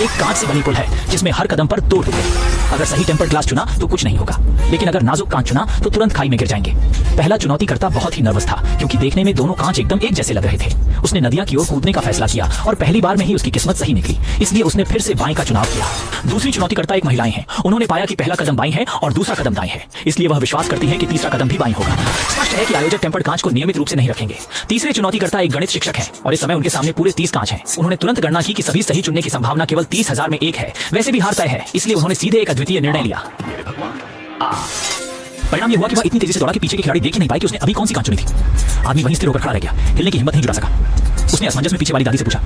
एक कांच से बनी पुल है जिसमें हर कदम पर दो टुकड़े। अगर सही टेम्पर्ड ग्लास चुना तो कुछ नहीं होगा, लेकिन अगर नाजुक कांच चुना तो तुरंत खाई में गिर जाएंगे। पहला चुनौतीकर्ता बहुत ही नर्वस था क्योंकि देखने में दोनों कांच एकदम एक जैसे लग रहे थे। उसने नदिया की ओर कूदने का फैसला किया और पहली बार में ही उसकी किस्मत सही निकली, इसलिए उसने फिर से बाएं का चुनाव किया। दूसरी चुनौतीकर्ता एक महिलाएं हैं। उन्होंने पाया कि पहला कदम बाईं है और दूसरा कदम दाएं है, इसलिए वह विश्वास करती है कि तीसरा कदम भी बाईं होगा। स्पष्ट है कि आयोजक टेम्पर्ड कांच को नियमित रूप से नहीं रखेंगे। तीसरे चुनौतीकर्ता एक गणित शिक्षक है और इस समय उनके सामने पूरे 30 कांच हैं। उन्होंने तुरंत गणना की कि सभी सही चुनने की संभावना केवल 30,000 में एक है। वैसे भी हार तय है, इसलिए उन्होंने सीधे एक अद्वितीय निर्णय लिया। परिणाम यह हुआ कि वह इतनी तेजी से दौड़ा कि पीछे के खिलाड़ी देख ही नहीं पाए कि उसने अभी कौन सी कांच चुनी थी। आदमी वहीं स्थिर होकर खड़ा रह गया, हिलने की हिम्मत नहीं जुटा सका। उसने असमंजस में पीछे वाली दादी से पूछा।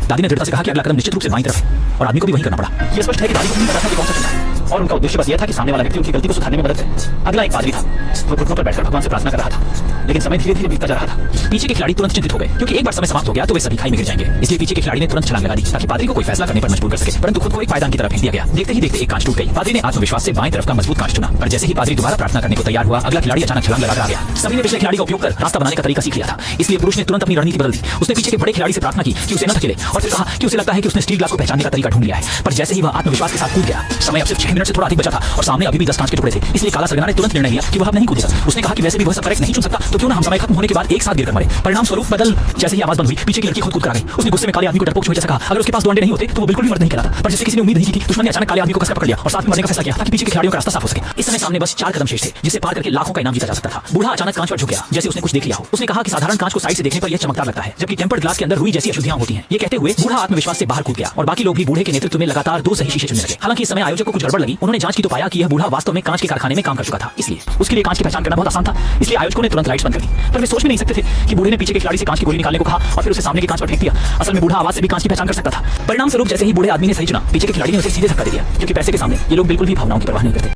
दादी ने दृढ़ता से कहा कि अगला कदम निश्चित रूप से बाईं तरफ है और आदमी को भी वही करना पड़ा। यह स्पष्ट है कि दादी को नहीं पता था कि कौन सा चुनना है और उनका उद्देश्य बस यह था कि सामने वाला व्यक्ति उनकी गलती को सुधारने में मदद करे। अगला एक पादरी था। वो घुटनों पर बैठकर भगवान से प्रार्थना कर रहा था, लेकिन समय धीरे धीरे बीतता जा रहा था। पीछे के खिलाड़ी तुरंत चिंतित हो गए क्योंकि एक बार समय समाप्त हो गया तो वे सभी खाई में गिर जाएंगे। इसलिए पीछे के खिलाड़ी ने तुरंत छलांग लगा दी ताकि पादरी को कोई फैसला करने पर मजबूर कर सके, परंतु खुद को एक पायदान की तरफ फेंक दिया गया। देखते ही देखते एक कांच टूट गई। पादरी ने आत्मविश्वास से बाईं तरफ का मजबूत कांच चुना, पर जैसे ही पादरी दोबारा प्रार्थना करने को तैयार हुआ, अगला खिलाड़ी अचानक छलांग लगाकर आ गया। सभी ने पिछले खिलाड़ी का उपयोग कर रास्ता बनाने का तरीका सीख लिया था, इसलिए पुरुष ने तुरंत अपनी रणनीति बदल दी। उसने पीछे के बड़े खिलाड़ी से प्रार्थना की कि उसे न धकेले और फिर कहा कि उसे लगता है कि उसने स्टील ग्लास को पहचानने का तरीका ढूंढ लिया है। पर जैसे ही वह आत्मविश्वास के साथ कूद गया, समय अब सिर्फ 6 मिनट से थोड़ा अधिक बचा था और सामने अभी भी 10 कांच के टुकड़े थे। इसलिए काला सरगना ने तुरंत निर्णय लिया कि वह अब नहीं कूदेगा। उसने कहा कि वैसे भी वह सब करेक्ट नहीं चुन सकता, तो क्यों ना हम समय खत्म होने के बाद एक साथ गिरकर मरे। परिणाम स्वरूप बदल। जैसे ही आवाज बंद हुई, पीछे की लड़की खुद कर आ गई। उसने गुस्से में काले आदमी को डरपोक छुए जैसा कहा, अगर उसके पास 2 अंडे नहीं होते तो वो बिल्कुल भी मर्द नहीं कहलाता। पर जैसे किसी ने उम्मीद नहीं की थी, दुश्मन ने अचानक काले आदमी को कसकर पकड़ लिया और साथ में मरने का फैसला किया ताकि पीछे के खिलाड़ियों का रास्ता साफ हो सके। इस समय सामने बस 4 कदम शेष थे जिसे पार करके लाखों का इनाम जीता जा सकता था। बूढ़ा अचानक कांच पर झुक गया, जैसे उसने कुछ देख लिया हो। उसने कहा कि साधारण कांच को साइड से देखने पर यह चमकदार लगता है, जबकि टेम्पर्ड ग्लास के अंदर रुई जैसी अशुद्धियां होती हैं। ये कहते हुए बूढ़ा आत्मविश्वास से बाहर कूद गया और बाकी लोग भी बूढ़े के नेतृत्व में लगातार 2 सही शीशे चुनने लगे। हालांकि इस समय आयोजक को कुछ गड़बड़ लगी। उन्होंने जांच की तो पाया कि यह बूढ़ा वास्तव में कांच के कारखाने में काम कर चुका था, इसलिए उसके लिए कांच की पहचान करना बहुत आसान था। इसलिए आयोजकों ने तुरंत लाइट्स बंद कर दी। पर वे सोच भी नहीं सकते थे कि बूढ़े ने पीछे के खिलाड़ी से कांच की गोली निकालने को कहा और फिर उसे सामने के कांच पर फेंक दिया। असल में बूढ़ा आवाज से भी कांच की पहचान कर सकता था। परिणाम स्वरूप जैसे ही बूढ़े आदमी ने सही चुना, पीछे के खिलाड़ी ने उसे सीधे धक्का दे दिया, क्योंकि पैसे के सामने ये लोग बिल्कुल भी भावनाओं की परवाह नहीं करते।